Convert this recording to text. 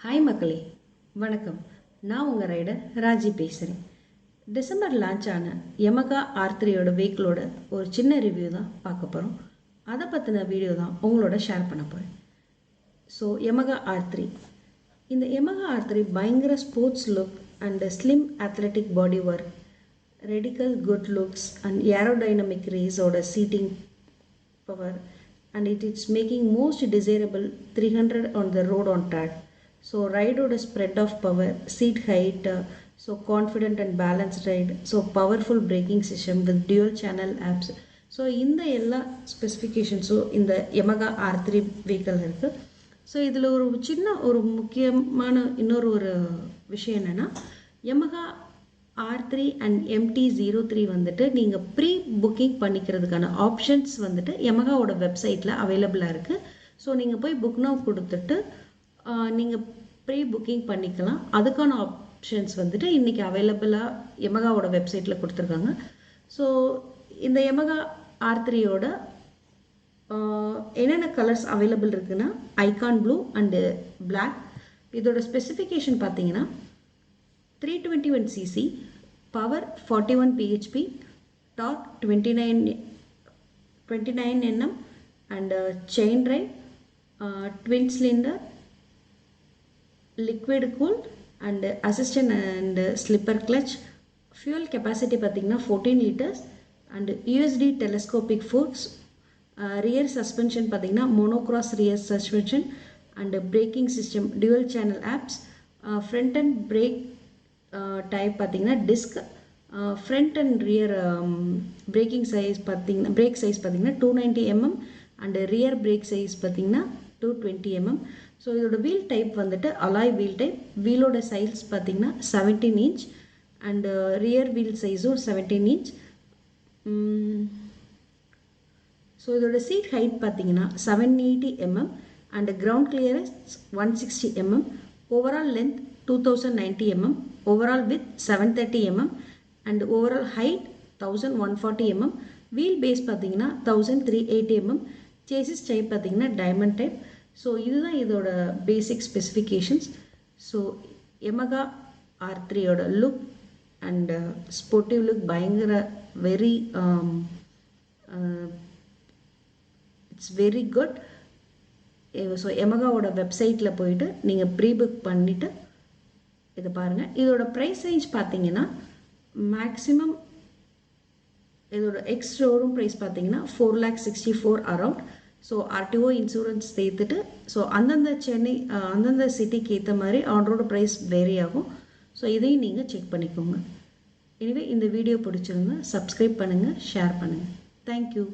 Hi மக்களே, வணக்கம். நான் உங்கள் ரைடர் ராஜி பேசுகிறேன். டிசம்பர் லான்ச் ஆன யமகா R3யோட வெஹிக்கிளோட ஒரு சின்ன ரிவ்யூ தான் பார்க்க போகிறோம். அதை பற்றின வீடியோ தான் உங்களோட ஷேர் பண்ண போகிறேன். ஸோ யமகா R3, இந்த யமகா R3 பயங்கர sports look and slim athletic body work, radical good looks and aerodynamic ரேஸோட seating power and it's making most desirable 300 on the road on track. So ride or spread of power, seat height, so confident and balanced ride, so powerful braking system with dual channel apps. So இந்த எல்லா ஸ்பெசிஃபிகேஷன்ஸும் இந்த Yamaha R3 vehicle இருக்குது. So இதில் ஒரு சின்ன ஒரு முக்கியமான இன்னொரு விஷயம் என்னென்னா, Yamaha R3 அண்ட் MT-03 வந்துட்டு நீங்கள் ப்ரீ புக்கிங் பண்ணிக்கிறதுக்கான ஆப்ஷன்ஸ் வந்துட்டு யமகாவோட வெப்சைட்டில் அவைலபிளாக இருக்குது. ஸோ நீங்கள் போய் புக் நவ் கொடுத்துட்டு நீங்கள் ப்ரீ புக்கிங் பண்ணிக்கலாம். அதுக்கான ஆப்ஷன்ஸ் வந்துட்டு இன்றைக்கி அவைலபிளாக யமகாவோட வெப்சைட்டில் கொடுத்துருக்காங்க. ஸோ இந்த யமகா R3யோட என்னென்ன கலர்ஸ் அவைலபிள் இருக்குன்னா, ஐகான் ப்ளூ அண்டு பிளாக். இதோட ஸ்பெசிஃபிகேஷன் பார்த்தீங்கன்னா 321cc, power 41 bhp, torque 29 Nm and chain drive, twin cylinder, liquid cooled and assistant and slipper clutch. Fuel capacity பார்த்தீங்கன்னா 14 liters and USD telescopic forks. Rear suspension பார்த்தீங்கன்னா monocross rear suspension and braking system dual channel apps. Front and brake type பார்த்தீங்கன்னா disc. Front and rear braking size பார்த்தீங்கன்னா brake size பார்த்தீங்கன்னா 290 mm and rear brake size பார்த்தீங்கன்னா 220 mm. So இதோட wheel type வந்துட்டு alloy wheel type. வீலோட size பார்த்தீங்கன்னா 17 inch and rear wheel சைஸும் 17 inch. So இதோட சீட் ஹைட் பார்த்தீங்கன்னா 780 mm and ground clearance 160 mm. Overall length 2090 mm, overall width 730 mm and overall height 1140 mm. wheel base பார்த்தீங்கன்னா 1380 mm. chassis type பார்த்தீங்கன்னா diamond type. So இதுதான் இதோட basic specifications. So Yamaha R3யோட look and sportive look பயங்கர it's very good. So யமகாவோட வெப்சைட்டில் போயிட்டு நீங்கள் ப்ரீ புக் பண்ணிவிட்டு இதை பாருங்கள். இதோட ப்ரைஸ் ரேஞ்ச் பார்த்தீங்கன்னா மேக்ஸிமம் இதோட எக்ஸ் ஷோரூம் ப்ரைஸ் பார்த்தீங்கன்னா 4,64,000 அரவுண்ட். ஸோ RTO இன்சூரன்ஸ் சேர்த்துட்டு ஸோ அந்தந்த சிட்டிக்கு ஏற்ற மாதிரி ஆன்ரோட ப்ரைஸ் வேரி ஆகும். ஸோ இதையும் நீங்கள் செக் பண்ணிக்கோங்க. எனவே இந்த வீடியோ பிடிச்சிருந்தா சப்ஸ்கிரைப் பண்ணுங்கள், ஷேர் பண்ணுங்கள். தேங்க்யூ.